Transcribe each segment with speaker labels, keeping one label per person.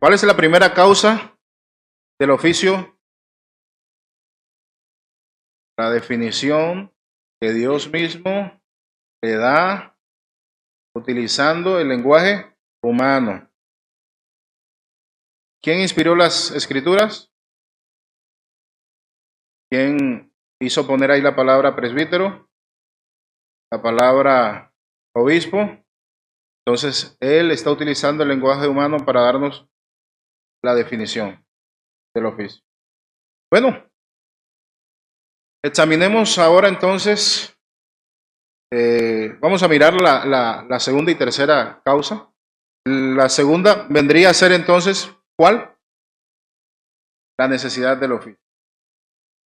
Speaker 1: ¿Cuál es la primera causa del oficio? La definición que Dios mismo le da utilizando el lenguaje humano. ¿Quién inspiró las escrituras? ¿Quién hizo poner ahí la palabra presbítero? La palabra obispo. Entonces, él está utilizando el lenguaje humano para darnos la definición del oficio. Bueno, examinemos ahora entonces, vamos a mirar la segunda y tercera causa. La segunda vendría a ser entonces, ¿cuál? La necesidad del oficio.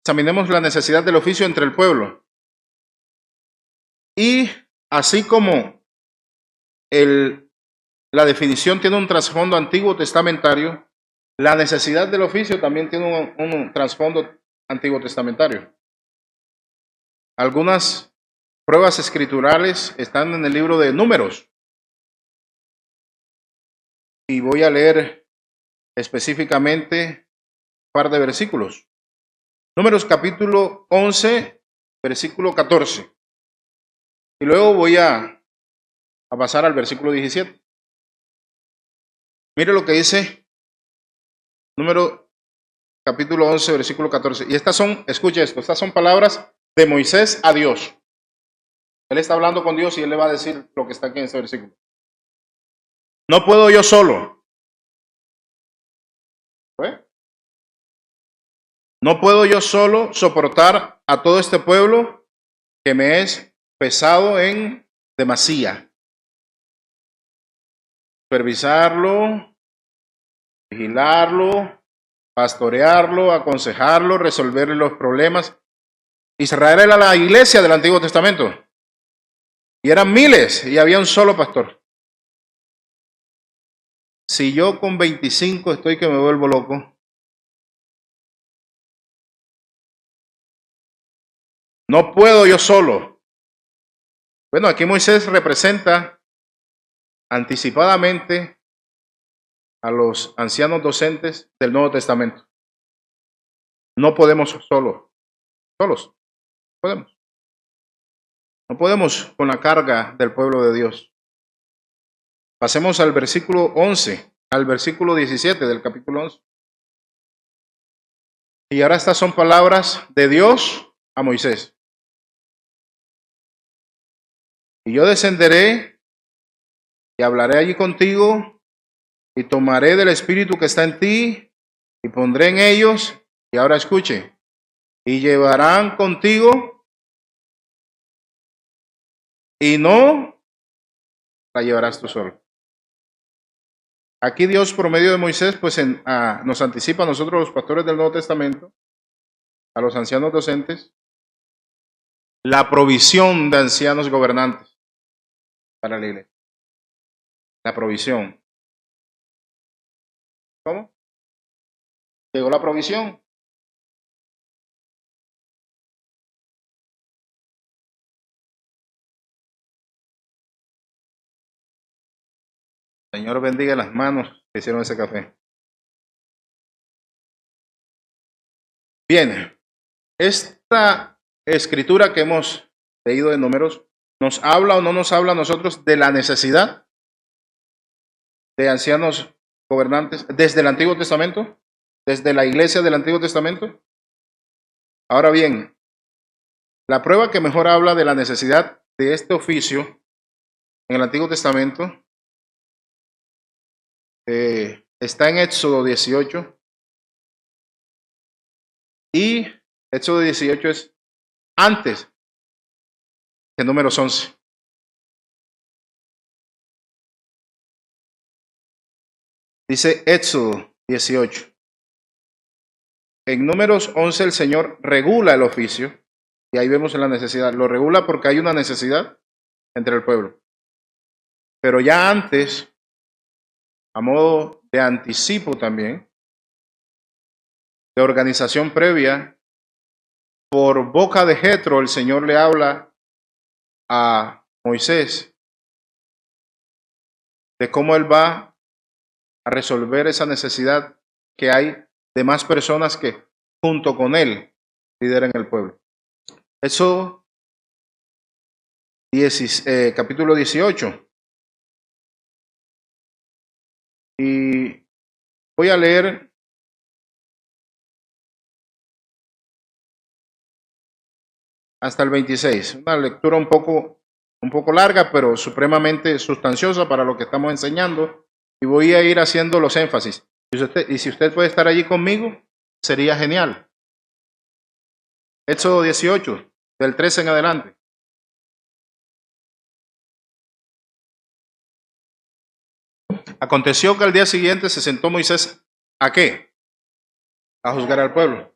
Speaker 1: Examinemos la necesidad del oficio entre el pueblo. Y así como la definición tiene un trasfondo antiguo testamentario, la necesidad del oficio también tiene un trasfondo antiguo testamentario. Algunas pruebas escriturales están en el libro de Números. Y voy a leer específicamente un par de versículos. Números capítulo 11, versículo 14. Y luego voy a pasar al versículo 17. Mire lo que dice Número capítulo 11, versículo 14. Y estas son, escuche esto, estas son palabras de Moisés a Dios. Él está hablando con Dios y él le va a decir lo que está aquí en este versículo. No puedo yo solo. ¿Eh? No puedo yo solo soportar a todo este pueblo que me es pesado en demasía. Supervisarlo, vigilarlo, pastorearlo, aconsejarlo, resolverle los problemas. Israel era la iglesia del Antiguo Testamento. Y eran miles y había un solo pastor. Si yo con 25 estoy que me vuelvo loco, no puedo yo solo. Bueno, aquí Moisés representa anticipadamente a los ancianos docentes del Nuevo Testamento. No podemos solos. Podemos. No podemos con la carga del pueblo de Dios. Pasemos al versículo 11, al versículo 17 del capítulo 11. Y ahora estas son palabras de Dios a Moisés. Y yo descenderé y hablaré allí contigo y tomaré del espíritu que está en ti y pondré en ellos, y ahora escuche, y llevarán contigo y no la llevarás tú solo. Aquí Dios por medio de Moisés pues nos anticipa a nosotros los pastores del Nuevo Testamento, a los ancianos docentes, la provisión de ancianos gobernantes para la iglesia. La provisión. ¿Cómo? Llegó la provisión. Señor bendiga las manos que hicieron ese café. Bien, esta escritura que hemos leído de Números, ¿nos habla o no nos habla a nosotros de la necesidad de ancianos gobernantes desde el Antiguo Testamento? ¿Desde la iglesia del Antiguo Testamento? Ahora bien, la prueba que mejor habla de la necesidad de este oficio en el Antiguo Testamento está en Éxodo 18. Y Éxodo 18 es antes que Números 11. Dice Éxodo 18. En Números 11 el Señor regula el oficio. Y ahí vemos la necesidad. Lo regula porque hay una necesidad entre el pueblo. Pero ya antes, a modo de anticipo también, de organización previa, por boca de Jetro el Señor le habla a Moisés de cómo él va a resolver esa necesidad que hay de más personas que junto con él lideren el pueblo. Eso, capítulo 18. Y voy a leer hasta el 26. Una lectura un poco larga, pero supremamente sustanciosa para lo que estamos enseñando. Y voy a ir haciendo los énfasis. Y si usted puede estar allí conmigo, sería genial. Éxodo 18, del 13 en adelante. Aconteció que al día siguiente se sentó Moisés, ¿a qué? A juzgar al pueblo.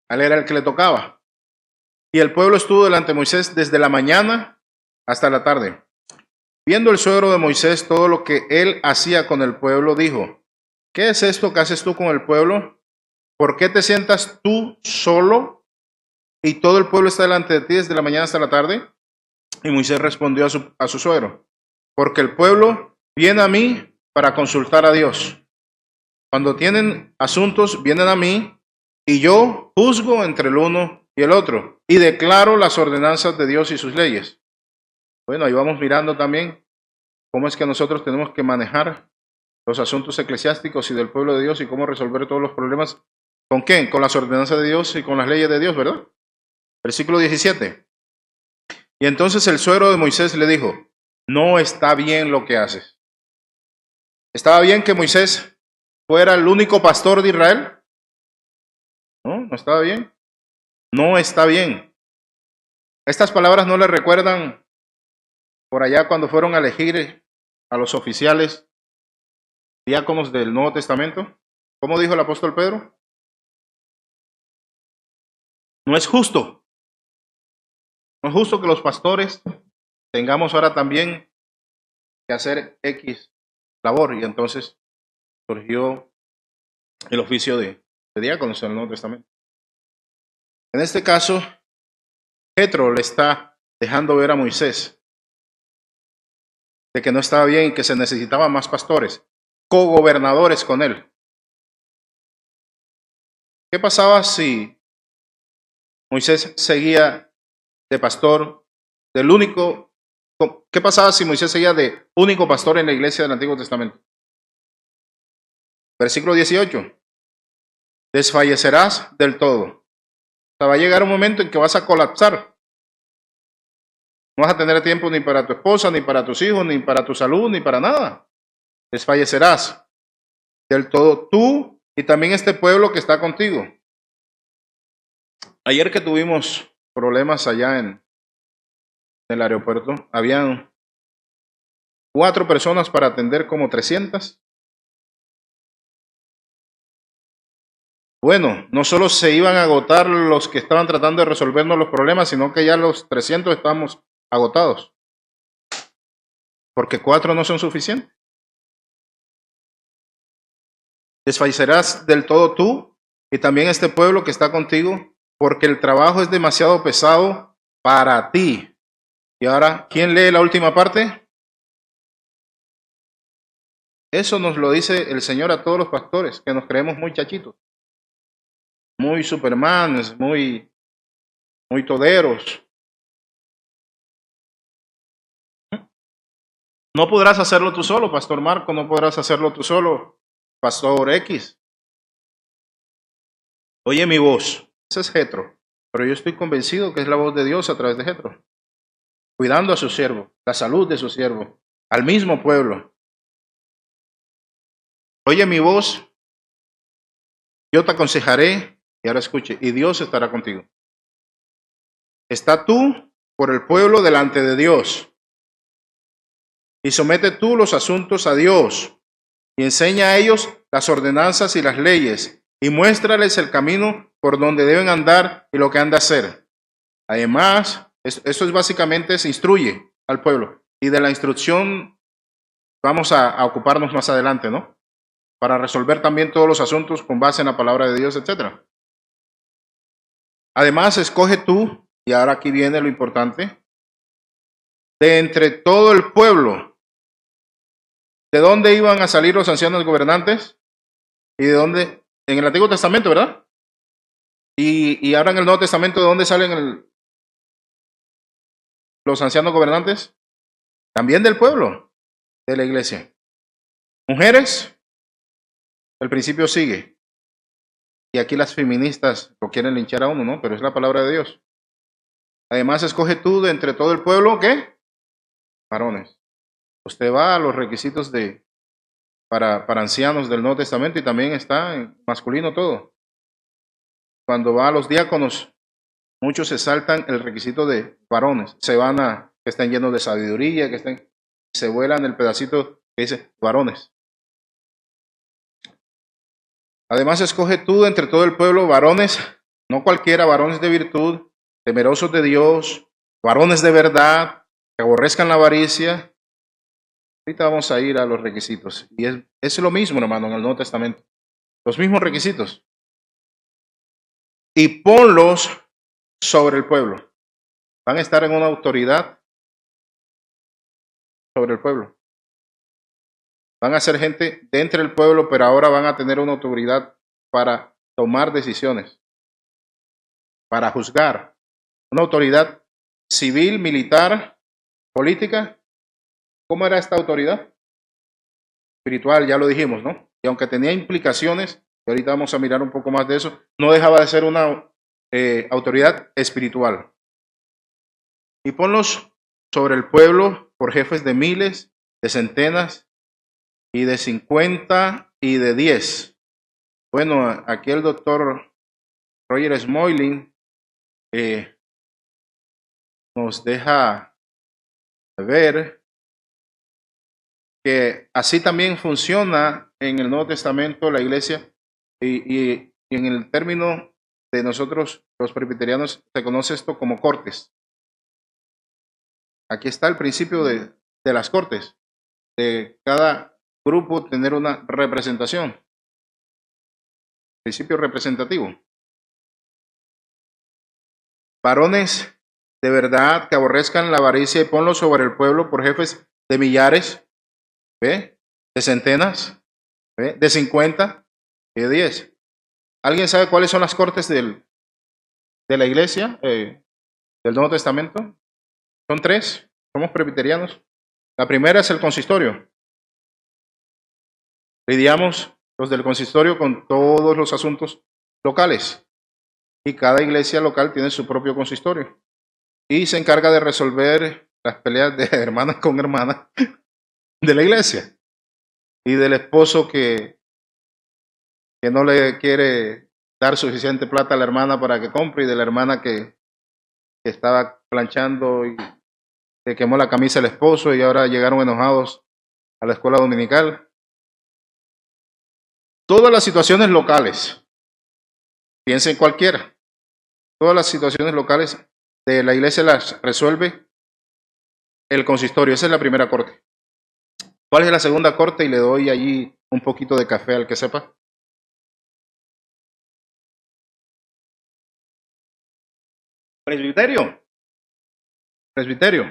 Speaker 1: A él era el que le tocaba. Y el pueblo estuvo delante de Moisés desde la mañana hasta la tarde. Viendo el suegro de Moisés todo lo que él hacía con el pueblo, dijo, ¿qué es esto que haces tú con el pueblo? ¿Por qué te sientas tú solo y todo el pueblo está delante de ti desde la mañana hasta la tarde? Y Moisés respondió a su suegro, porque el pueblo viene a mí para consultar a Dios. Cuando tienen asuntos, vienen a mí y yo juzgo entre el uno y el otro y declaro las ordenanzas de Dios y sus leyes. Bueno, ahí vamos mirando también cómo es que nosotros tenemos que manejar los asuntos eclesiásticos y del pueblo de Dios y cómo resolver todos los problemas. ¿Con quién? Con las ordenanzas de Dios y con las leyes de Dios, ¿verdad? Versículo 17. Y entonces el suegro de Moisés le dijo, no está bien lo que haces. ¿Estaba bien que Moisés fuera el único pastor de Israel? No estaba bien. No está bien. Estas palabras no le recuerdan por allá cuando fueron a elegir a los oficiales diáconos del Nuevo Testamento. ¿Cómo dijo el apóstol Pedro? No es justo. No es justo que los pastores tengamos ahora también que hacer X labor. Y entonces surgió el oficio de diáconos en el Nuevo Testamento. En este caso, Jetro le está dejando ver a Moisés de que no estaba bien y que se necesitaban más pastores, cogobernadores con él. ¿Qué pasaba si Moisés seguía de pastor del único? ¿Qué pasaba si Moisés seguía de único pastor en la iglesia del Antiguo Testamento? Versículo 18. Desfallecerás del todo. O sea, va a llegar un momento en que vas a colapsar. No vas a tener tiempo ni para tu esposa, ni para tus hijos, ni para tu salud, ni para nada. Desfallecerás del todo tú y también este pueblo que está contigo. Ayer que tuvimos problemas allá en el aeropuerto, habían 4 personas para atender como 300. Bueno, no solo se iban a agotar los que estaban tratando de resolvernos los problemas, sino que ya los 300 estamos agotados. Porque 4 no son suficientes. Desfallecerás del todo tú y también este pueblo que está contigo, porque el trabajo es demasiado pesado para ti. Y ahora, ¿quién lee la última parte? Eso nos lo dice el Señor a todos los pastores, que nos creemos muy chachitos, muy supermanes, muy toderos. No podrás hacerlo tú solo, Pastor Marco, no podrás hacerlo tú solo, Pastor X. Oye mi voz, ese es Jetro, pero yo estoy convencido que es la voz de Dios a través de Jetro, cuidando a su siervo, la salud de su siervo, al mismo pueblo. Oye mi voz, yo te aconsejaré, y ahora escuche, y Dios estará contigo. Está tú por el pueblo delante de Dios, y somete tú los asuntos a Dios, y enseña a ellos las ordenanzas y las leyes, y muéstrales el camino por donde deben andar y lo que han de hacer. Además, esto es básicamente, se instruye al pueblo, y de la instrucción vamos a ocuparnos más adelante, ¿no? Para resolver también todos los asuntos con base en la palabra de Dios, etc. Además, escoge tú, y ahora aquí viene lo importante, de entre todo el pueblo ¿De dónde iban a salir los ancianos gobernantes? ¿Y de dónde? En el Antiguo Testamento, ¿verdad? Y ahora en el Nuevo Testamento, ¿de dónde salen los ancianos gobernantes? También del pueblo, de la iglesia. Mujeres, el principio sigue. Y aquí las feministas lo quieren linchar a uno, ¿no? Pero es la palabra de Dios. Además, escoge tú de entre todo el pueblo, ¿qué? Varones. Usted va a los requisitos para ancianos del Nuevo Testamento y también está en masculino todo. Cuando va a los diáconos, muchos se saltan el requisito de varones. Se van a que estén llenos de sabiduría, se vuelan el pedacito que dice varones. Además, escoge tú de entre todo el pueblo varones, no cualquiera, varones de virtud, temerosos de Dios, varones de verdad, que aborrezcan la avaricia. Ahorita vamos a ir a los requisitos. Y es lo mismo, hermano, en el Nuevo Testamento. Los mismos requisitos. Y ponlos sobre el pueblo. Van a estar en una autoridad sobre el pueblo. Van a ser gente dentro del pueblo, pero ahora van a tener una autoridad para tomar decisiones, para juzgar. Una autoridad civil, militar, política. ¿Cómo era esta autoridad? Espiritual, ya lo dijimos, ¿no? Y aunque tenía implicaciones, y ahorita vamos a mirar un poco más de eso, no dejaba de ser una autoridad espiritual. Y ponlos sobre el pueblo por jefes de miles, de centenas y de 50 y de 10. Bueno, aquí el doctor Roger Smoyling nos deja ver que así también funciona en el Nuevo Testamento la iglesia y en el término de nosotros los presbiterianos se conoce esto como cortes. Aquí está el principio de las cortes, de cada grupo tener una representación, principio representativo. Varones de verdad que aborrezcan la avaricia y ponlo sobre el pueblo por jefes de millares, ¿ve? De centenas, ¿ve? De 50 y de 10. ¿Alguien sabe cuáles son las cortes de la iglesia del Nuevo Testamento? Son 3, somos presbiterianos. La primera es el consistorio. Lidiamos los del consistorio con todos los asuntos locales y cada iglesia local tiene su propio consistorio y se encarga de resolver las peleas de hermanas con hermanas de la iglesia y del esposo que no le quiere dar suficiente plata a la hermana para que compre y de la hermana que estaba planchando y le quemó la camisa al esposo y ahora llegaron enojados a la escuela dominical. Todas las situaciones locales, piensen en cualquiera, todas las situaciones locales de la iglesia las resuelve el consistorio. Esa es la primera corte. ¿Cuál es la segunda corte? Y le doy allí un poquito de café al que sepa. Presbiterio. Presbiterio.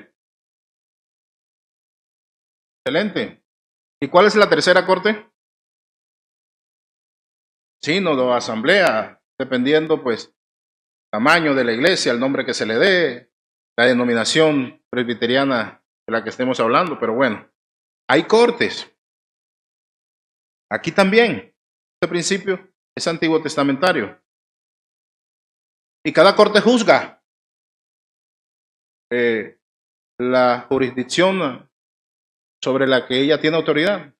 Speaker 1: Excelente. ¿Y cuál es la tercera corte? Sínodo, asamblea, dependiendo pues tamaño de la iglesia, el nombre que se le dé, la denominación presbiteriana de la que estemos hablando, pero bueno, hay cortes. Aquí también, este principio es antiguo testamentario. Y cada corte juzga la jurisdicción sobre la que ella tiene autoridad.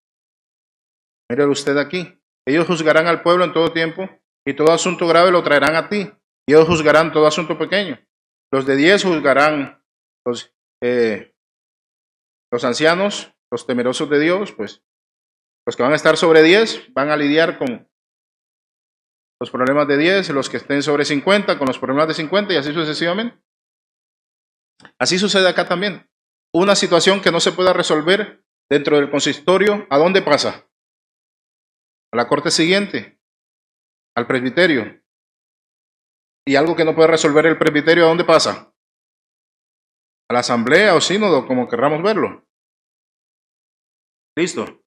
Speaker 1: Mire usted aquí. Ellos juzgarán al pueblo en todo tiempo y todo asunto grave lo traerán a ti. Y ellos juzgarán todo asunto pequeño. Los de 10 juzgarán los ancianos, los temerosos de Dios, pues los que van a estar sobre 10 van a lidiar con los problemas de 10, los que estén sobre 50 con los problemas de 50 y así sucesivamente. Así sucede acá también. Una situación que no se pueda resolver dentro del consistorio, ¿a dónde pasa? A la corte siguiente, al presbiterio. Y algo que no puede resolver el presbiterio, ¿a dónde pasa? A la asamblea o sínodo, como querramos verlo. Listo.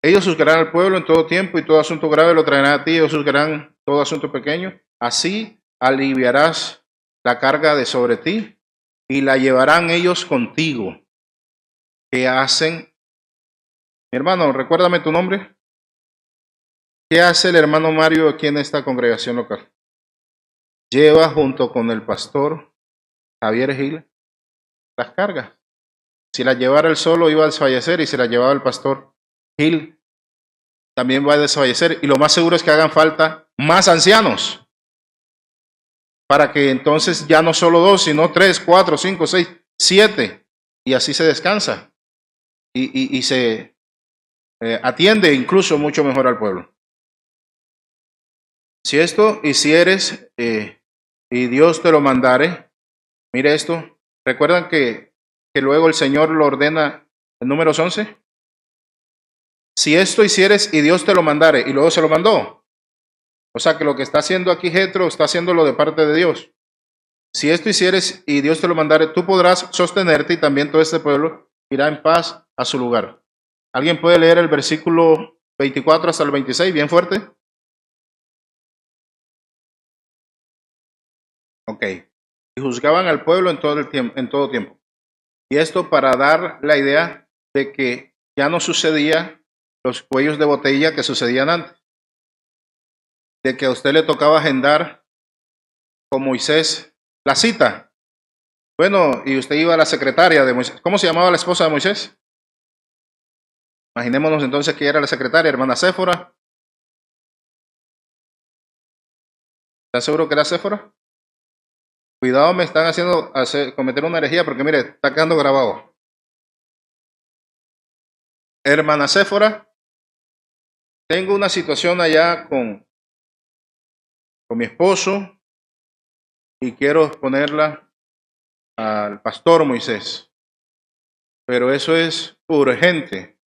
Speaker 1: Ellos juzgarán al pueblo en todo tiempo y todo asunto grave lo traerán a ti. Ellos juzgarán todo asunto pequeño. Así aliviarás la carga de sobre ti y la llevarán ellos contigo. ¿Qué hacen? Mi hermano, recuérdame tu nombre. ¿Qué hace el hermano Mario aquí en esta congregación local? Lleva junto con el pastor Javier Gil las cargas. Si las llevara él solo iba a desfallecer, y si las llevaba el pastor Gil también va a desfallecer, y lo más seguro es que hagan falta más ancianos para que entonces ya no solo 2, sino 3, 4, 5, 6, 7, y así se descansa y se atiende incluso mucho mejor al pueblo. Si esto hicieres y Dios te lo mandare, mire esto, ¿recuerdan que luego el Señor lo ordena en Números 11? Si esto hicieres y Dios te lo mandare, y luego se lo mandó. O sea que lo que está haciendo aquí Jetro está haciéndolo de parte de Dios. Si esto hicieres y Dios te lo mandare, tú podrás sostenerte y también todo este pueblo irá en paz a su lugar. ¿Alguien puede leer el versículo 24 hasta el 26 bien fuerte? Ok. Y juzgaban al pueblo en todo tiempo. Y esto para dar la idea de que ya no sucedía los cuellos de botella que sucedían antes. De que a usted le tocaba agendar con Moisés la cita. Bueno, y usted iba a la secretaria de Moisés. ¿Cómo se llamaba la esposa de Moisés? Imaginémonos entonces que era la secretaria, hermana Séfora. ¿Están seguro que era Séfora? Cuidado, me están haciendo cometer una herejía porque mire, está quedando grabado. Hermana Séfora, tengo una situación allá con mi esposo y quiero exponerla al pastor Moisés. Pero eso es urgente.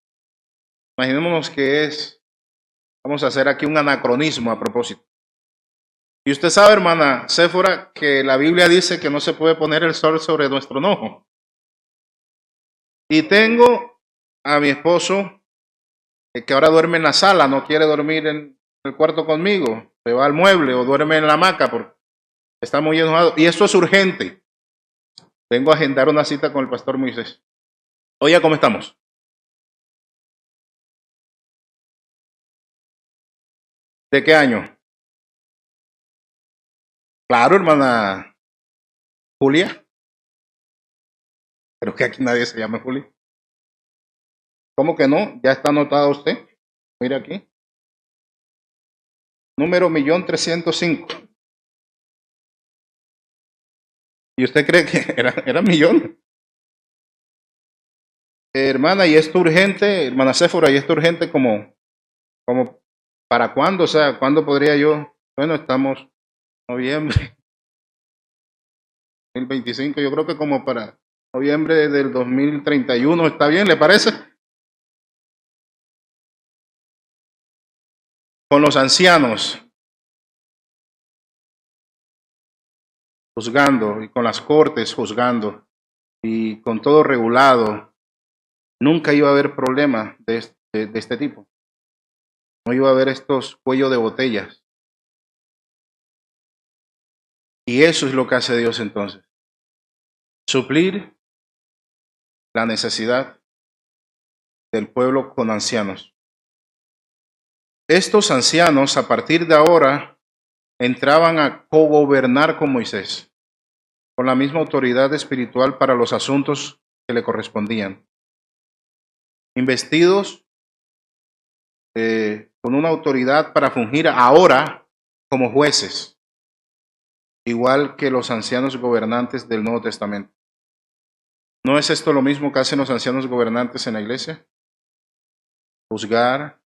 Speaker 1: Imaginémonos que vamos a hacer aquí un anacronismo a propósito. Y usted sabe, hermana Séfora, que la Biblia dice que no se puede poner el sol sobre nuestro enojo. Y tengo a mi esposo que ahora duerme en la sala, no quiere dormir en el cuarto conmigo, se va al mueble o duerme en la hamaca porque está muy enojado. Y esto es urgente. Vengo a agendar una cita con el pastor Moisés. Oye, ¿cómo estamos? ¿De qué año? Claro, hermana Julia. Pero que aquí nadie se llama Julia. ¿Cómo que no? Ya está anotado usted. Mire aquí. Número 1.305.000. ¿Y usted cree que era millón? Hermana, y esto urgente, hermana Séfora, y esto urgente como ¿para cuándo? O sea, ¿cuándo podría yo? Bueno, estamos en noviembre 2025, yo creo que como para noviembre del 2031, ¿está bien? ¿Le parece? Con los ancianos juzgando y con las cortes juzgando y con todo regulado, nunca iba a haber problema de este tipo. No iba a haber estos cuellos de botellas. Y eso es lo que hace Dios entonces. Suplir la necesidad del pueblo con ancianos. Estos ancianos, a partir de ahora, entraban a cogobernar con Moisés, con la misma autoridad espiritual para los asuntos que le correspondían. Investidos con una autoridad para fungir ahora como jueces, igual que los ancianos gobernantes del Nuevo Testamento. ¿No es esto lo mismo que hacen los ancianos gobernantes en la iglesia? Juzgar.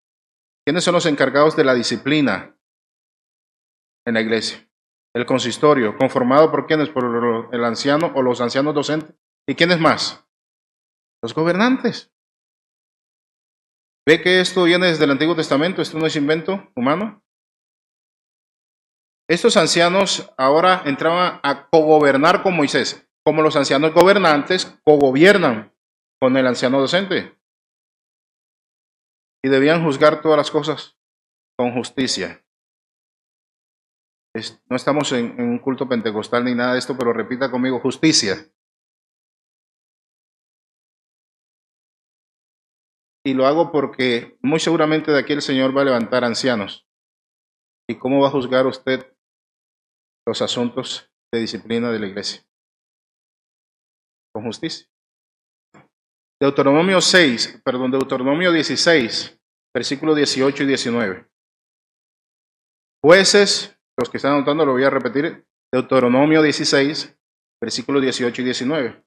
Speaker 1: ¿Quiénes son los encargados de la disciplina en la iglesia? El consistorio, conformado por quiénes, por el anciano o los ancianos docentes. ¿Y quiénes más? Los gobernantes. ¿Ve que esto viene desde el Antiguo Testamento? ¿Esto no es invento humano? Estos ancianos ahora entraban a cogobernar con Moisés, como los ancianos gobernantes cogobiernan con el anciano docente. y debían juzgar todas las cosas con justicia. No estamos en un culto pentecostal ni nada de esto, pero repita conmigo, justicia. Y lo hago porque muy seguramente de aquí el Señor va a levantar ancianos. ¿Y cómo va a juzgar usted los asuntos de disciplina de la iglesia? Con justicia. Deuteronomio 16, versículos 18 y 19. Jueces, los que están anotando lo voy a repetir, Deuteronomio 16, versículos 18 y 19.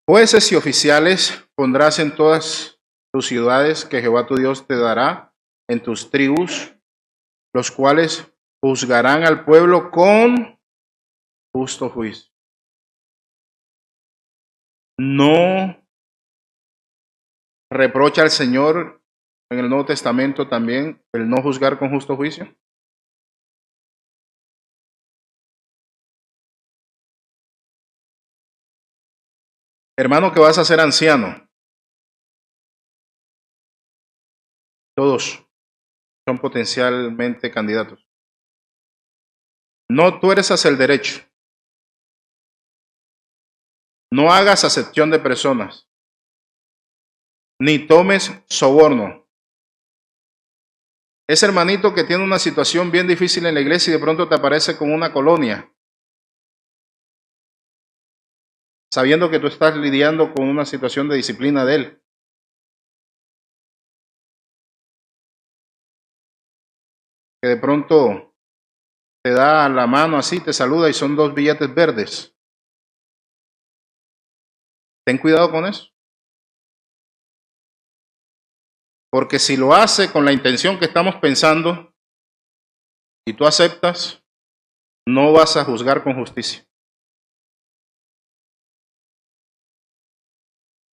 Speaker 1: Jueces y oficiales pondrás en todas tus ciudades que Jehová tu Dios te dará en tus tribus, los cuales juzgarán al pueblo con justo juicio. No reprocha al Señor en el Nuevo Testamento también el no juzgar con justo juicio. Hermano que vas a ser anciano, todos son potencialmente candidatos. No tuerzas el derecho. No hagas acepción de personas, ni tomes soborno. Ese hermanito que tiene una situación bien difícil en la iglesia y de pronto te aparece con una colonia, sabiendo que tú estás lidiando con una situación de disciplina de él. Que de pronto te da la mano así, te saluda y son 2 billetes verdes. Ten cuidado con eso. Porque si lo hace con la intención que estamos pensando y tú aceptas, no vas a juzgar con justicia.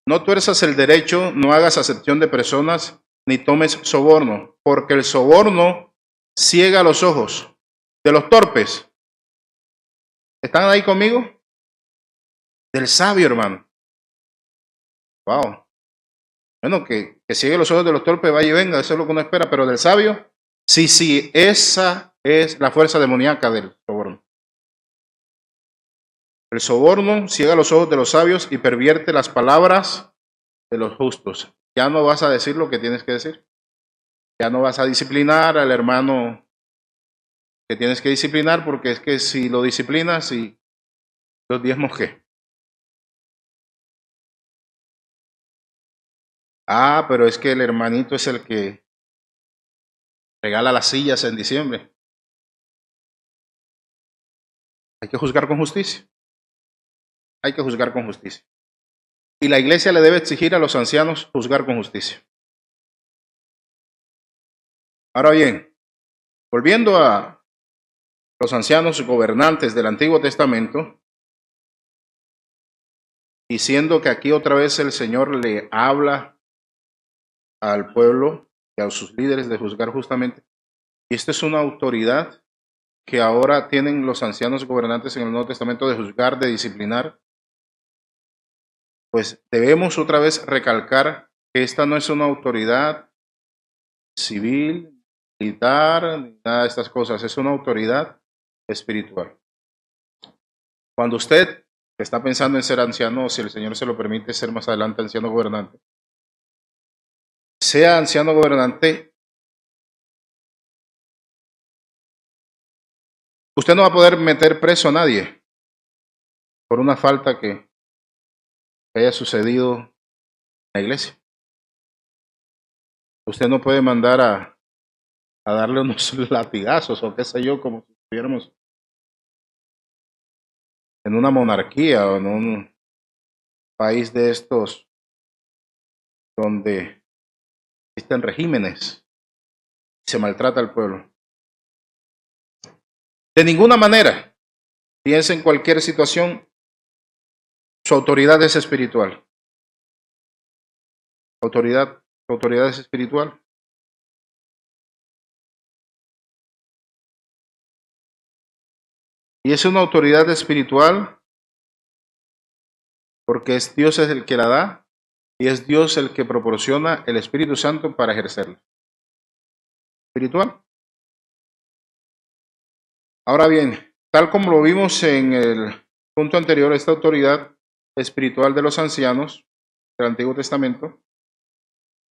Speaker 1: No tuerzas el derecho, no hagas acepción de personas, ni tomes soborno, porque el soborno ciega los ojos de los torpes. ¿Están ahí conmigo? Del sabio, hermano. Wow. Bueno, que ciegue los ojos de los torpes, vaya y venga, eso es lo que uno espera, pero del sabio, sí, esa es la fuerza demoníaca del soborno. El soborno ciega los ojos de los sabios y pervierte las palabras de los justos. Ya no vas a decir lo que tienes que decir. Ya no vas a disciplinar al hermano que tienes que disciplinar, porque es que si lo disciplinas, y los diezmos, ¿qué? Ah, pero es que el hermanito es el que regala las sillas en diciembre. Hay que juzgar con justicia. Hay que juzgar con justicia. Y la iglesia le debe exigir a los ancianos juzgar con justicia. Ahora bien, volviendo a los ancianos gobernantes del Antiguo Testamento, diciendo que aquí otra vez el Señor le habla al pueblo y a sus líderes de juzgar justamente. Y esta es una autoridad que ahora tienen los ancianos gobernantes en el Nuevo Testamento de juzgar, de disciplinar. Pues debemos otra vez recalcar que esta no es una autoridad civil, militar, ni nada de estas cosas, es una autoridad espiritual. Cuando usted está pensando en ser anciano, o si el Señor se lo permite ser más adelante anciano gobernante, sea anciano gobernante, usted no va a poder meter preso a nadie por una falta que haya sucedido en la iglesia. Usted no puede mandar a darle unos latigazos o qué sé yo, como si estuviéramos en una monarquía o en un país de estos donde existen regímenes y se maltrata al pueblo. De ninguna manera, piense en cualquier situación, su autoridad es espiritual. Su autoridad es espiritual. Y es una autoridad espiritual porque Dios es el que la da y es Dios el que proporciona el Espíritu Santo para ejercerla. Espiritual. Ahora bien, tal como lo vimos en el punto anterior, esta autoridad espiritual de los ancianos del Antiguo Testamento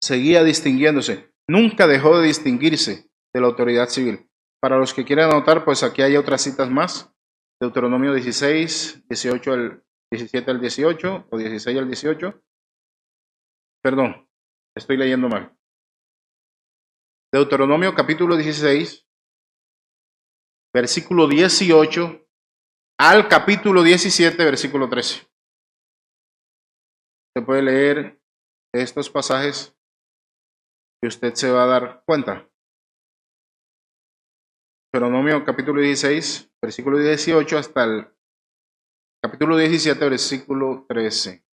Speaker 1: seguía distinguiéndose, nunca dejó de distinguirse de la autoridad civil. Para los que quieran anotar, pues aquí hay otras citas más, Deuteronomio 16, 18 al 17 al 18 o 16 al 18. Perdón, estoy leyendo mal. Deuteronomio capítulo 16, versículo 18 al capítulo 17, versículo 13. Se puede leer estos pasajes y usted se va a dar cuenta. Deuteronomio capítulo 16, versículo 18 hasta el capítulo 17, versículo 13.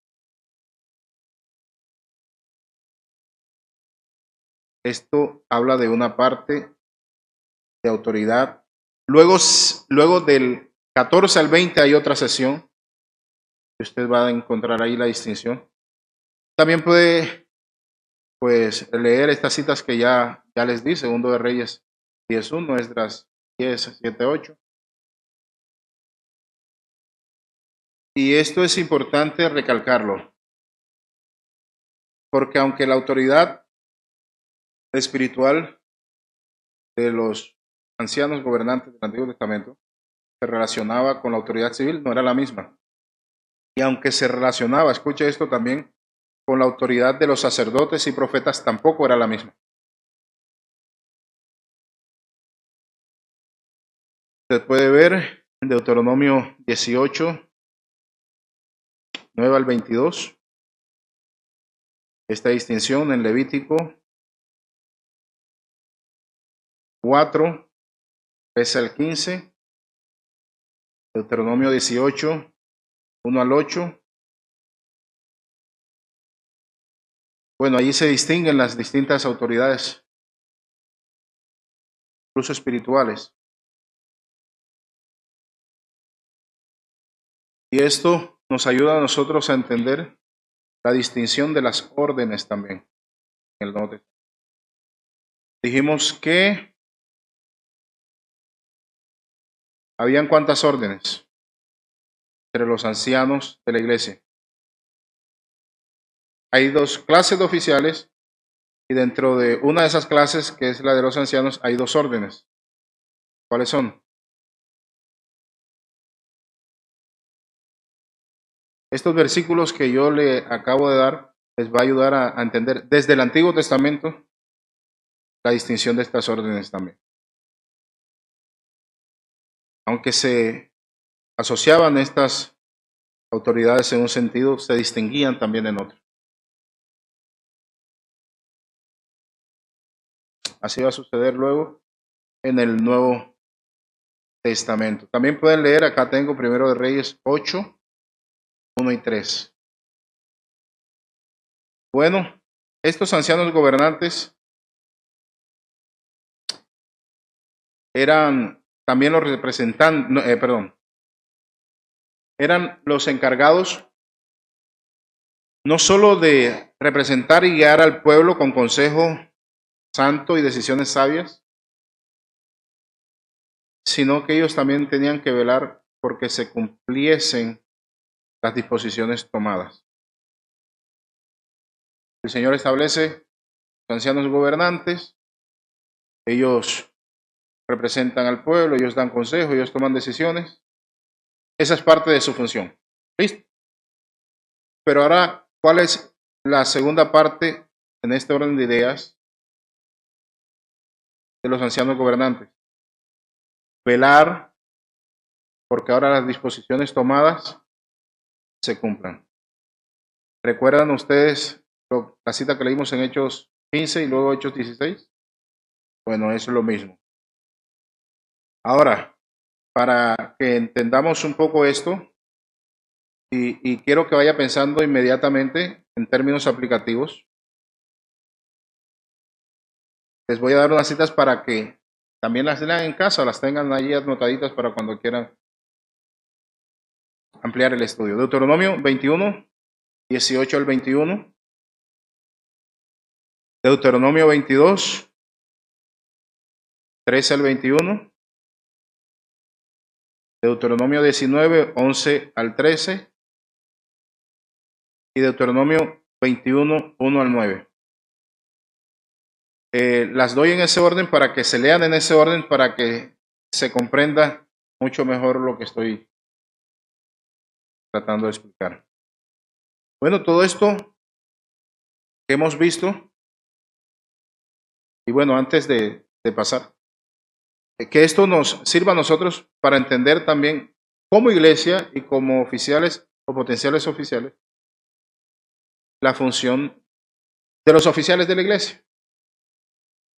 Speaker 1: Esto habla de una parte de autoridad. Luego del 14 al 20 hay otra sesión. Usted va a encontrar ahí la distinción. También puede pues leer estas citas que ya les di, Segundo de Reyes 10:1, Esdras 10:7-8. Y esto es importante recalcarlo, porque aunque la autoridad espiritual de los ancianos gobernantes del Antiguo Testamento se relacionaba con la autoridad civil, no era la misma. Y aunque se relacionaba, escuche esto también, con la autoridad de los sacerdotes y profetas, tampoco era la misma. Usted puede ver en Deuteronomio 18, 9 al 22, esta distinción en Levítico 4, 13 al 15, Deuteronomio 18, 1 al 8. Bueno, allí se distinguen las distintas autoridades, incluso espirituales. Y esto nos ayuda a nosotros a entender la distinción de las órdenes también en el Nuevo Testamento. Dijimos que habían cuántas órdenes entre los ancianos de la iglesia. Hay dos clases de oficiales y dentro de una de esas clases, que es la de los ancianos, hay dos órdenes. ¿Cuáles son? Estos versículos que yo le acabo de dar les va a ayudar a entender desde el Antiguo Testamento la distinción de estas órdenes también. Aunque se asociaban estas autoridades en un sentido, se distinguían también en otro. Así va a suceder luego en el Nuevo Testamento. También pueden leer, acá tengo Primero de Reyes 8, 1 y 3. Bueno, estos ancianos gobernantes eran también los representantes, eran los encargados no solo de representar y guiar al pueblo con consejo santo y decisiones sabias, sino que ellos también tenían que velar porque se cumpliesen las disposiciones tomadas. El Señor establece los ancianos gobernantes, ellos representan al pueblo, ellos dan consejo, ellos toman decisiones. Esa es parte de su función. ¿Listo? Pero ahora, ¿cuál es la segunda parte en este orden de ideas de los ancianos gobernantes? Velar porque ahora las disposiciones tomadas se cumplan. ¿Recuerdan ustedes la cita que leímos en Hechos 15 y luego Hechos 16? Bueno, eso es lo mismo. Ahora, para que entendamos un poco esto, y quiero que vaya pensando inmediatamente en términos aplicativos, les voy a dar unas citas para que también las lean en casa, las tengan allí anotaditas para cuando quieran ampliar el estudio. Deuteronomio 21, 18 al 21. Deuteronomio 22, 13 al 21. Deuteronomio 19, 11 al 13. Y Deuteronomio 21, 1 al 9. Las doy en ese orden para que se lean en ese orden, para que se comprenda mucho mejor lo que estoy tratando de explicar. Bueno, todo esto que hemos visto, y bueno, antes de pasar, que esto nos sirva a nosotros para entender también como iglesia y como oficiales o potenciales oficiales la función de los oficiales de la iglesia.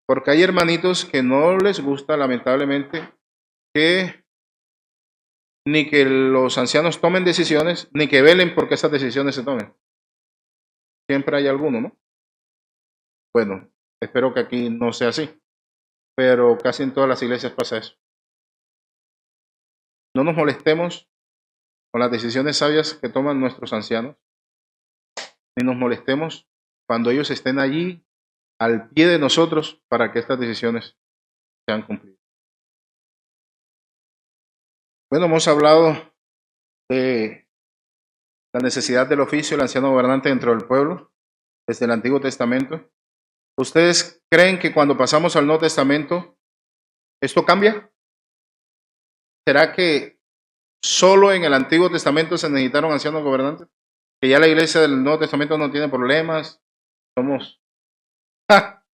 Speaker 1: Porque hay hermanitos que no les gusta, lamentablemente, que ni que los ancianos tomen decisiones, ni que velen porque esas decisiones se tomen. Siempre hay alguno, ¿no? Bueno, espero que aquí no sea así, pero casi en todas las iglesias pasa eso. No nos molestemos con las decisiones sabias que toman nuestros ancianos, ni nos molestemos cuando ellos estén allí al pie de nosotros para que estas decisiones sean cumplidas. Bueno, hemos hablado de la necesidad del oficio del anciano gobernante dentro del pueblo desde el Antiguo Testamento. ¿Ustedes creen que cuando pasamos al Nuevo Testamento esto cambia? ¿Será que solo en el Antiguo Testamento se necesitaron ancianos gobernantes? Que ya la iglesia del Nuevo Testamento no tiene problemas. Somos... ¡Ja!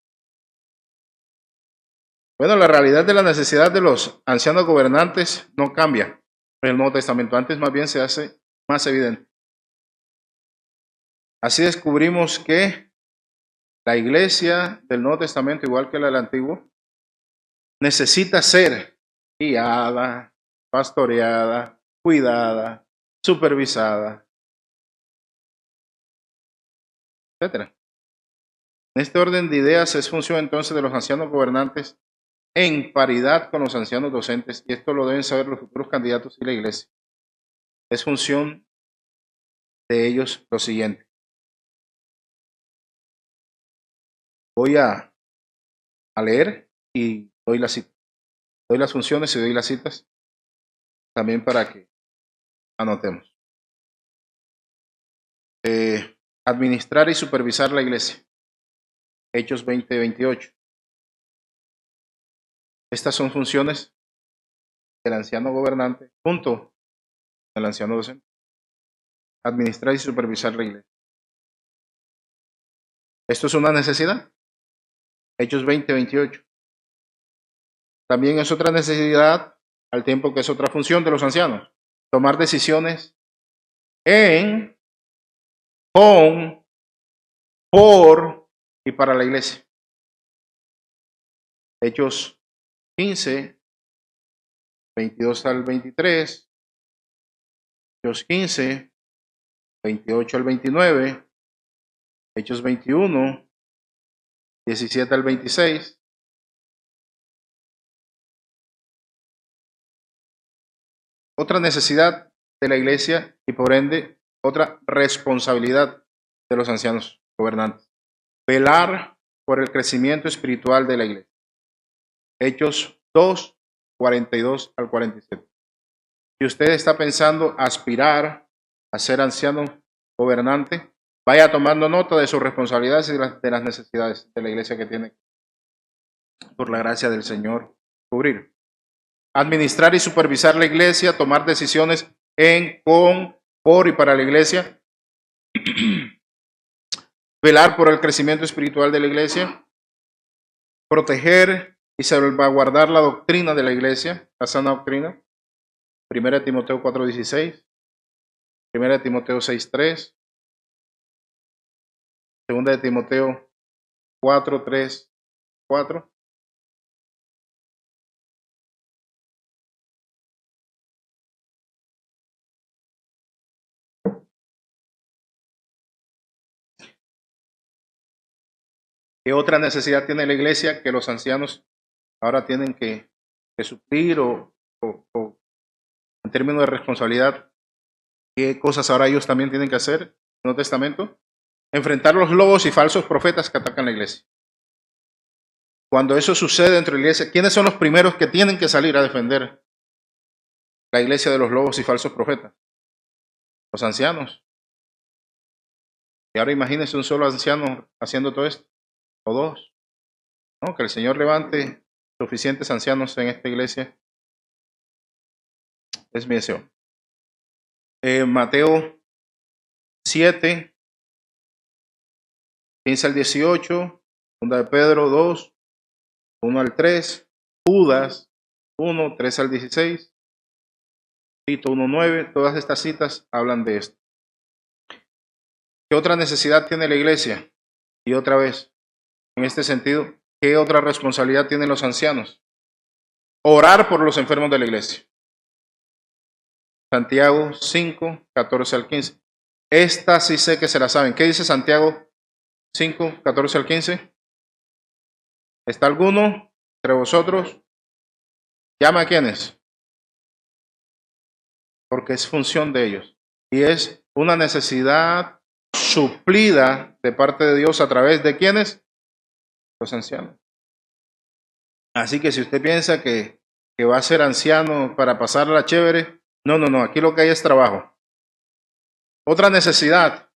Speaker 1: Bueno, la realidad de la necesidad de los ancianos gobernantes no cambia en el Nuevo Testamento. Antes más bien se hace más evidente. Así descubrimos que la iglesia del Nuevo Testamento, igual que la del Antiguo, necesita ser guiada, pastoreada, cuidada, supervisada, etc. En este orden de ideas es función entonces de los ancianos gobernantes en paridad con los ancianos docentes, y esto lo deben saber los futuros candidatos y la iglesia. Es función de ellos lo siguiente. Voy a leer y doy la cita. Doy las funciones y doy las citas también para que anotemos. Administrar y supervisar la iglesia. Hechos 20-28. Estas son funciones del anciano gobernante junto al anciano docente. Administrar y supervisar la iglesia. Esto es una necesidad. Hechos 20-28. También es otra necesidad, al tiempo que es otra función de los ancianos. Tomar decisiones en, con, por y para la iglesia. Hechos 15, 22 al 23. Hechos 15, 28 al 29. Hechos 21, 17 al 26. Otra necesidad de la iglesia y por ende otra responsabilidad de los ancianos gobernantes. Velar por el crecimiento espiritual de la iglesia. Hechos 2, 42 al 47. Si usted está pensando aspirar a ser anciano gobernante, vaya tomando nota de sus responsabilidades y de las necesidades de la iglesia que tiene, por la gracia del Señor, cubrir. Administrar y supervisar la iglesia, tomar decisiones en, con, por y para la iglesia. Velar por el crecimiento espiritual de la iglesia. Proteger y salvaguardar la doctrina de la iglesia, la sana doctrina. 1 Timoteo 4:16. 1 Timoteo 6:3. 2 Timoteo 4:3, 4. ¿Qué otra necesidad tiene la iglesia que los ancianos ahora tienen que suplir o en términos de responsabilidad? ¿Qué cosas ahora ellos también tienen que hacer en el Nuevo Testamento? Enfrentar los lobos y falsos profetas que atacan la iglesia. Cuando eso sucede dentro de la iglesia, ¿quiénes son los primeros que tienen que salir a defender la iglesia de los lobos y falsos profetas? Los ancianos. Y ahora imagínense un solo anciano haciendo todo esto, o dos. No, que el Señor levante suficientes ancianos en esta iglesia. Es mi deseo. Mateo 7, 15 al 18, 2 de Pedro 2, 1 al 3, Judas 1, 3 al 16, Tito 1, 9, todas estas citas hablan de esto. ¿Qué otra necesidad tiene la iglesia? Y otra vez, en este sentido, ¿qué otra responsabilidad tienen los ancianos? Orar por los enfermos de la iglesia. Santiago 5, 14 al 15. Esta sí sé que se la saben. ¿Qué dice Santiago 5, 14 al 15? ¿Está alguno entre vosotros? ¿Llama a quiénes? Porque es función de ellos. Y es una necesidad suplida de parte de Dios a través de quiénes? Los ancianos. Así que si usted piensa que va a ser anciano para pasarla chévere, no, aquí lo que hay es trabajo. Otra necesidad,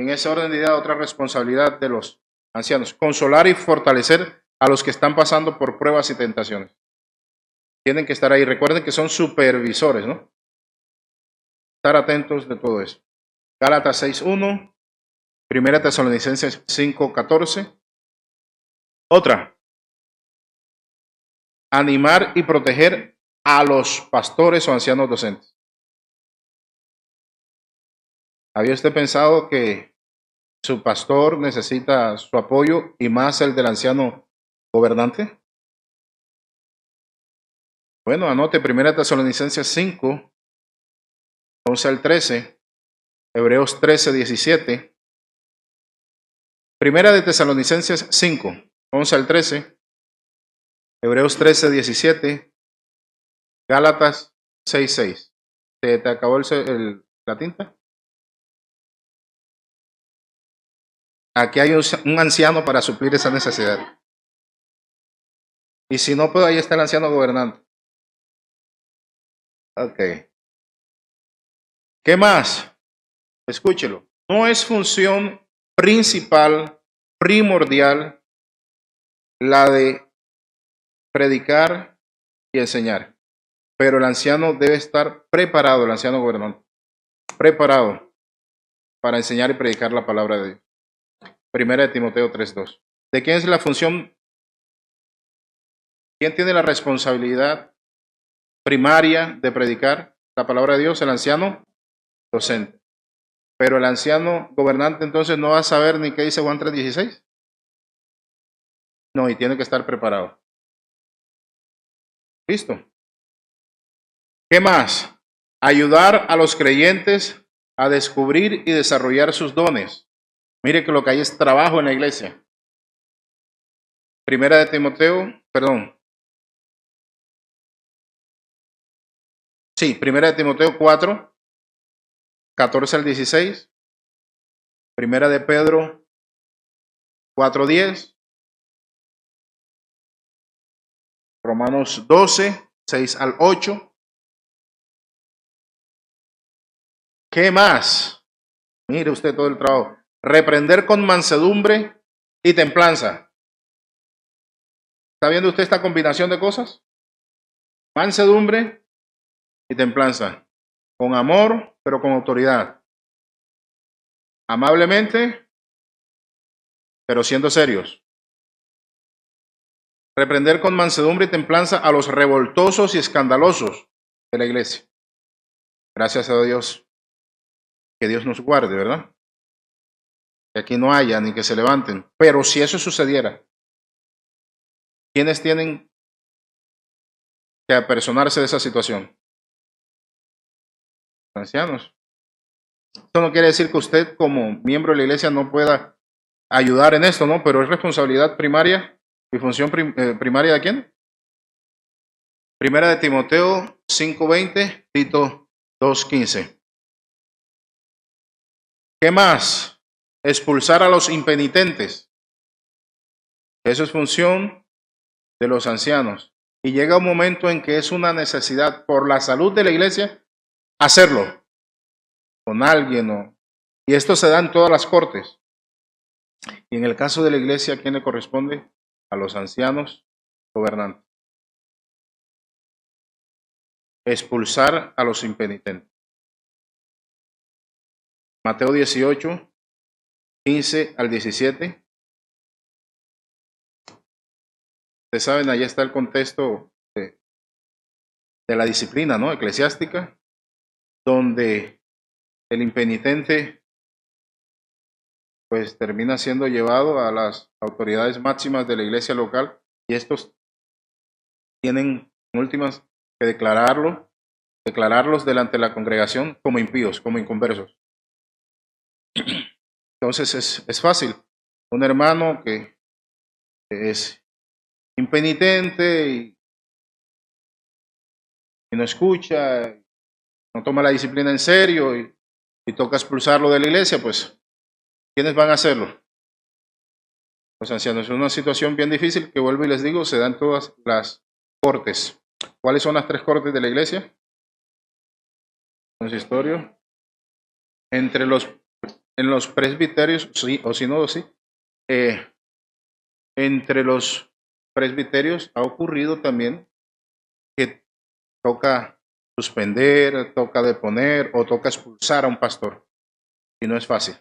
Speaker 1: en ese orden de idea, otra responsabilidad de los ancianos, consolar y fortalecer a los que están pasando por pruebas y tentaciones. Tienen que estar ahí. Recuerden que son supervisores, ¿no? Estar atentos de todo eso. Gálatas 6:1, 1 Tesalonicenses 5:14. Otra, animar y proteger a los pastores o ancianos docentes. ¿Había usted pensado que su pastor necesita su apoyo y más el del anciano gobernante? Bueno, anote 1 Tesalonicenses 5, 11 al 13, Hebreos 13, 17, 1 de Tesalonicenses 5, 11 al 13, Hebreos 13, 17, Gálatas 6, 6. ¿Te acabó la tinta? Aquí hay un anciano para suplir esa necesidad. Y si no, pues ahí está el anciano gobernante. Ok. ¿Qué más? Escúchelo. No es función principal, primordial, la de predicar y enseñar. Pero el anciano debe estar preparado, el anciano gobernante, preparado para enseñar y predicar la palabra de Dios. 1 de Timoteo 3:2. ¿De quién es la función? ¿Quién tiene la responsabilidad primaria de predicar la palabra de Dios? El anciano docente. Pero el anciano gobernante entonces no va a saber ni qué dice Juan 3:16. No, y tiene que estar preparado. ¿Listo? ¿Qué más? Ayudar a los creyentes a descubrir y desarrollar sus dones. Mire que lo que hay es trabajo en la iglesia. 1 de Timoteo 4, 14 al 16. 1 de Pedro 4:10. Romanos 12, 6 al 8. ¿Qué más? Mire usted todo el trabajo. Reprender con mansedumbre y templanza. ¿Está viendo usted esta combinación de cosas? Mansedumbre y templanza. Con amor, pero con autoridad. Amablemente, pero siendo serios. Reprender con mansedumbre y templanza a los revoltosos y escandalosos de la iglesia. Gracias a Dios. Que Dios nos guarde, ¿verdad? Que aquí no haya ni que se levanten. Pero si eso sucediera, ¿quiénes tienen que apersonarse de esa situación? Ancianos. Esto no quiere decir que usted como miembro de la iglesia no pueda ayudar en esto, ¿no? Pero es responsabilidad primaria y función primaria ¿de quién? 1 de Timoteo 5:20, Tito 2:15. ¿Qué más? Expulsar a los impenitentes. Eso es función de los ancianos. Y llega un momento en que es una necesidad por la salud de la iglesia hacerlo con alguien. Y esto se da en todas las cortes. Y en el caso de la iglesia, ¿a quién le corresponde? A los ancianos gobernantes. Expulsar a los impenitentes. Mateo 18, 15 al 17. Ustedes saben, allá está el contexto de la disciplina, ¿no? Eclesiástica, donde el impenitente pues termina siendo llevado a las autoridades máximas de la iglesia local y estos tienen en últimas que declararlos delante de la congregación como impíos, como inconversos. Entonces es fácil. Un hermano que es impenitente y no escucha, no toma la disciplina en serio y toca expulsarlo de la iglesia, pues, ¿quiénes van a hacerlo? Los ancianos. Es una situación bien difícil que, vuelvo y les digo, se da en todas las cortes. ¿Cuáles son las tres cortes de la iglesia? Consistorio. En los presbiterios, sí, o sínodos, sí. Entre los presbiterios ha ocurrido también que toca suspender, toca deponer o toca expulsar a un pastor. Y no es fácil.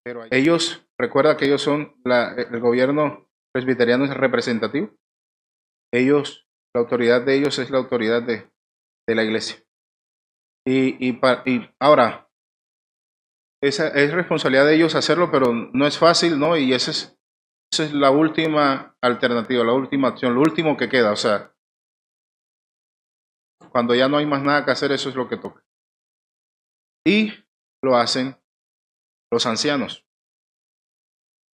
Speaker 1: Pero ellos, recuerda que ellos son, el gobierno presbiteriano es representativo. Ellos, la autoridad de ellos es la autoridad de la iglesia. Y ahora, esa es responsabilidad de ellos hacerlo, pero no es fácil, ¿no? Y esa es la última alternativa, la última opción, lo último que queda. O sea, cuando ya no hay más nada que hacer, eso es lo que toca. Y lo hacen los ancianos,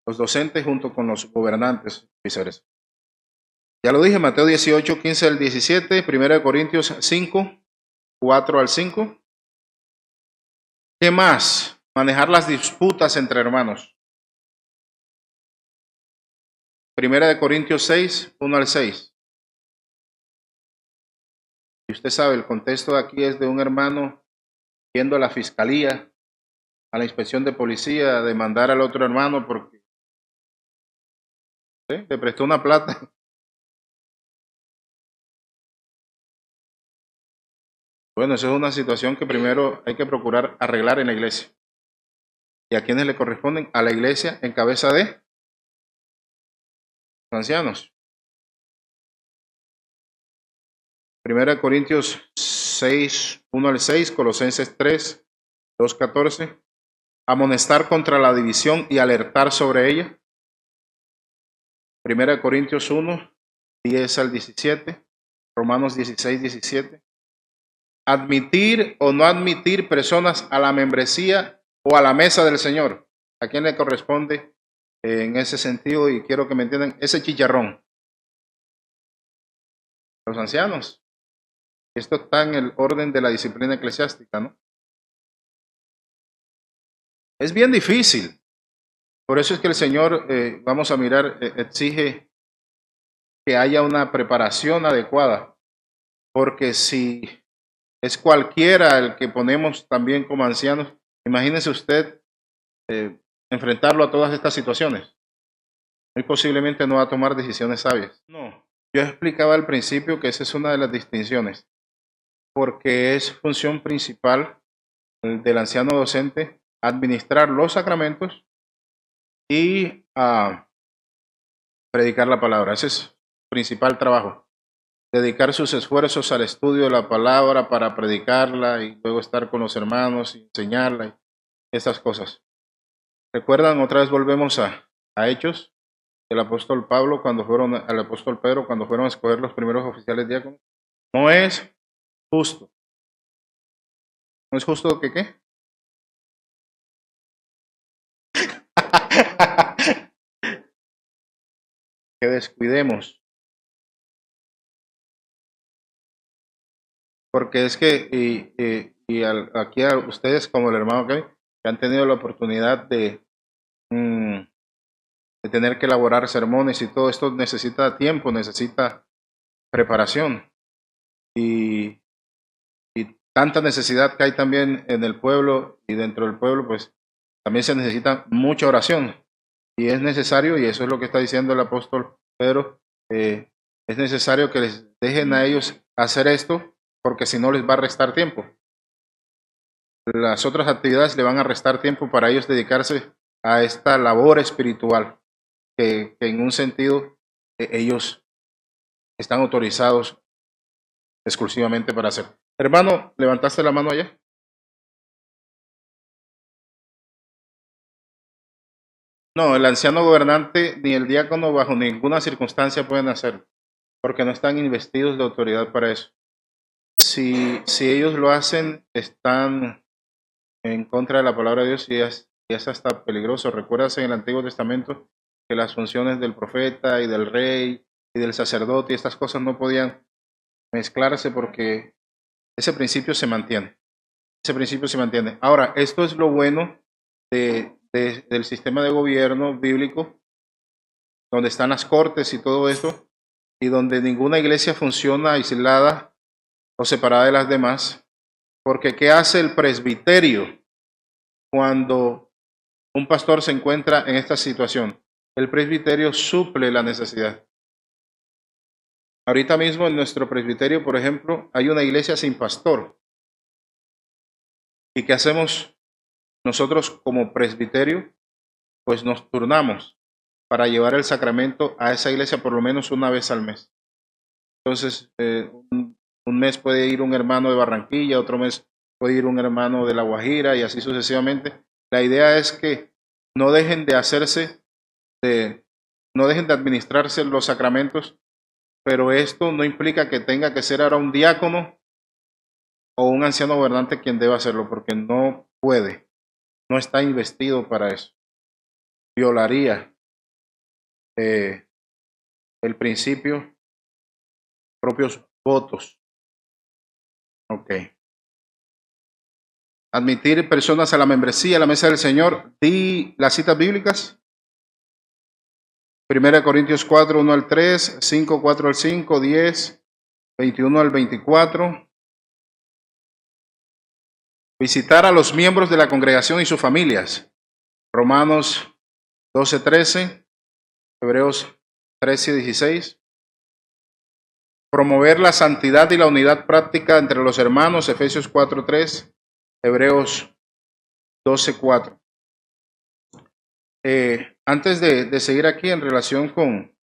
Speaker 1: los docentes junto con los gobernantes, viceversa. Ya lo dije, Mateo 18, 15 al 17, 1 Corintios 5, 4 al 5. ¿Qué más? Manejar las disputas entre hermanos. 1 Corintios 6, 1 al 6. Y usted sabe, el contexto de aquí es de un hermano yendo a la fiscalía, a la inspección de policía, a demandar al otro hermano porque le prestó una plata. Bueno, eso es una situación que primero hay que procurar arreglar en la iglesia. ¿Y a quiénes le corresponden? A la iglesia en cabeza de ancianos. 1 Corintios 6, 1 al 6, Colosenses 3, 2, 14. Amonestar contra la división y alertar sobre ella. 1 Corintios 1, 10 al 17. Romanos 16, 17. Admitir o no admitir personas a la membresía o a la mesa del Señor. ¿A quién le corresponde en ese sentido? Y quiero que me entiendan, ese chicharrón. Los ancianos. Esto está en el orden de la disciplina eclesiástica, ¿no? Es bien difícil. Por eso es que el Señor, vamos a mirar, exige que haya una preparación adecuada. Porque si es cualquiera el que ponemos también como ancianos, imagínese usted enfrentarlo a todas estas situaciones. Muy posiblemente no va a tomar decisiones sabias. No, yo explicaba al principio que esa es una de las distinciones, porque es función principal del anciano docente administrar los sacramentos y predicar la palabra. Ese es su principal trabajo. Dedicar sus esfuerzos al estudio de la palabra para predicarla y luego estar con los hermanos y enseñarla y estas cosas. ¿Recuerdan? Otra vez volvemos a Hechos, el apóstol Pablo al apóstol Pedro cuando fueron a escoger los primeros oficiales diáconos. No es justo. ¿No es justo que qué? Que descuidemos. Porque es que, aquí a ustedes como el hermano que han tenido la oportunidad de de tener que elaborar sermones y todo esto necesita tiempo, necesita preparación. Y tanta necesidad que hay también en el pueblo y dentro del pueblo, pues también se necesita mucha oración. Y es necesario, y eso es lo que está diciendo el apóstol Pedro, es necesario que les dejen a ellos hacer esto, porque si no les va a restar tiempo. Las otras actividades le van a restar tiempo para ellos dedicarse a esta labor espiritual, que en un sentido ellos están autorizados exclusivamente para hacer. Hermano, ¿levantaste la mano allá? No, el anciano gobernante ni el diácono bajo ninguna circunstancia pueden hacerlo, porque no están investidos de autoridad para eso. Si ellos lo hacen, están en contra de la palabra de Dios y es hasta peligroso. Recuerdas en el Antiguo Testamento que las funciones del profeta y del rey y del sacerdote y estas cosas no podían mezclarse porque ese principio se mantiene. Ese principio se mantiene. Ahora, esto es lo bueno del sistema de gobierno bíblico, donde están las cortes y todo esto, y donde ninguna iglesia funciona aislada o separada de las demás, porque ¿qué hace el presbiterio cuando un pastor se encuentra en esta situación? El presbiterio suple la necesidad. Ahorita mismo en nuestro presbiterio, por ejemplo, hay una iglesia sin pastor. ¿Y qué hacemos nosotros como presbiterio? Pues nos turnamos para llevar el sacramento a esa iglesia por lo menos una vez al mes. Entonces, un mes puede ir un hermano de Barranquilla, otro mes puede ir un hermano de La Guajira y así sucesivamente. La idea es que no dejen de hacerse, no dejen de administrarse los sacramentos, pero esto no implica que tenga que ser ahora un diácono o un anciano gobernante quien deba hacerlo, porque no puede, no está investido para eso. Violaría el principio, propios votos. Ok. Admitir personas a la membresía, a la mesa del Señor. Di las citas bíblicas. 1 Corintios 4, 1 al 3, 5, 4 al 5, 10, 21 al 24. Visitar a los miembros de la congregación y sus familias. Romanos 12, 13. Hebreos 13, 16. Promover la santidad y la unidad práctica entre los hermanos. Efesios 4, 3. Hebreos 12, 4. Antes de seguir aquí en relación con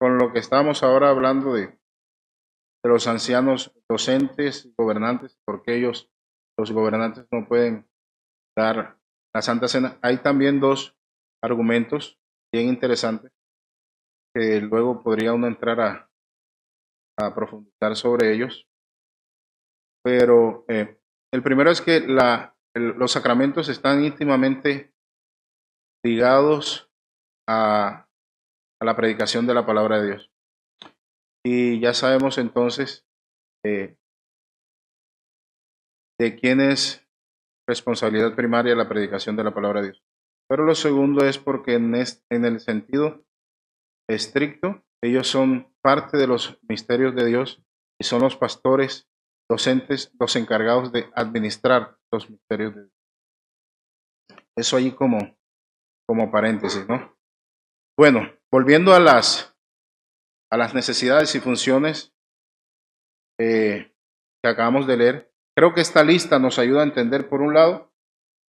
Speaker 1: lo que estamos ahora hablando de los ancianos docentes y gobernantes, porque ellos, los gobernantes, no pueden dar la Santa Cena, hay también dos argumentos bien interesantes que luego podría uno entrar a profundizar sobre ellos. Pero el primero es que los sacramentos están íntimamente ligados a la predicación de la palabra de Dios. Y ya sabemos entonces de quién es responsabilidad primaria la predicación de la palabra de Dios. Pero lo segundo es porque en el sentido estricto, ellos son parte de los misterios de Dios y son los pastores, docentes, los encargados de administrar los misterios de Dios. Eso ahí como paréntesis, ¿no? Bueno, volviendo a las necesidades y funciones que acabamos de leer, creo que esta lista nos ayuda a entender, por un lado,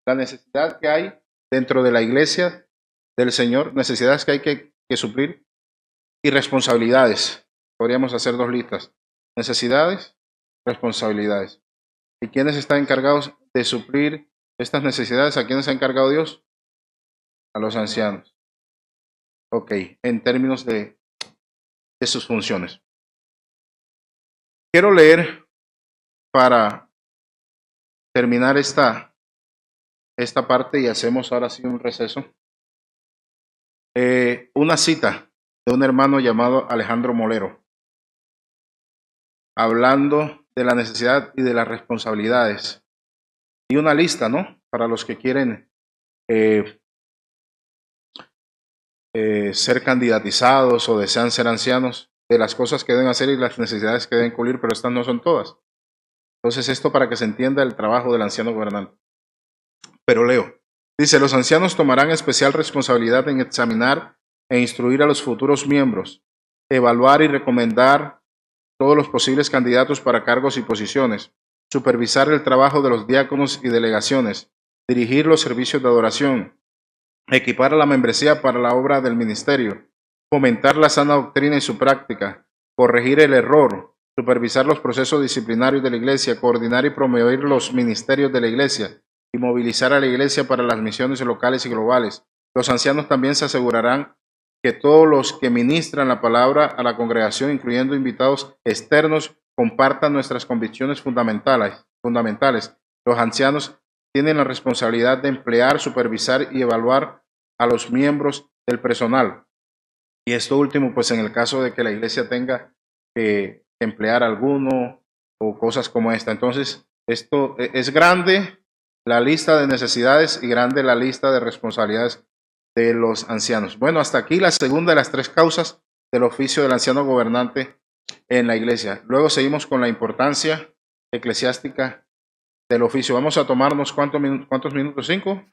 Speaker 1: la necesidad que hay dentro de la iglesia del Señor, necesidades que hay que suplir, y responsabilidades. Podríamos hacer dos listas: necesidades, responsabilidades. ¿Y quiénes están encargados de suplir estas necesidades? ¿A quiénes ha encargado Dios? A los ancianos. Ok, en términos de sus funciones. Quiero leer, para terminar esta parte, y hacemos ahora sí un receso, una cita de un hermano llamado Alejandro Molero, hablando de la necesidad y de las responsabilidades, y una lista, ¿no? Para los que quieren ser candidatizados o desean ser ancianos, de las cosas que deben hacer y las necesidades que deben cubrir, pero estas no son todas. Entonces, esto para que se entienda el trabajo del anciano gobernante. Pero leo, dice, los ancianos tomarán especial responsabilidad en examinar e instruir a los futuros miembros, evaluar y recomendar todos los posibles candidatos para cargos y posiciones, supervisar el trabajo de los diáconos y delegaciones, dirigir los servicios de adoración, equipar a la membresía para la obra del ministerio, fomentar la sana doctrina y su práctica, corregir el error, supervisar los procesos disciplinarios de la iglesia, coordinar y promover los ministerios de la iglesia y movilizar a la iglesia para las misiones locales y globales. Los ancianos también se asegurarán que todos los que ministran la palabra a la congregación, incluyendo invitados externos, compartan nuestras convicciones fundamentales. Los ancianos tienen la responsabilidad de emplear, supervisar y evaluar a los miembros del personal. Y esto último, pues en el caso de que la iglesia tenga que emplear alguno o cosas como esta. Entonces, esto es grande la lista de necesidades y grande la lista de responsabilidades de los ancianos. Bueno, hasta aquí la segunda de las tres causas del oficio del anciano gobernante en la iglesia. Luego seguimos con la importancia eclesiástica del oficio. Vamos a tomarnos ¿cuántos minutos? 5.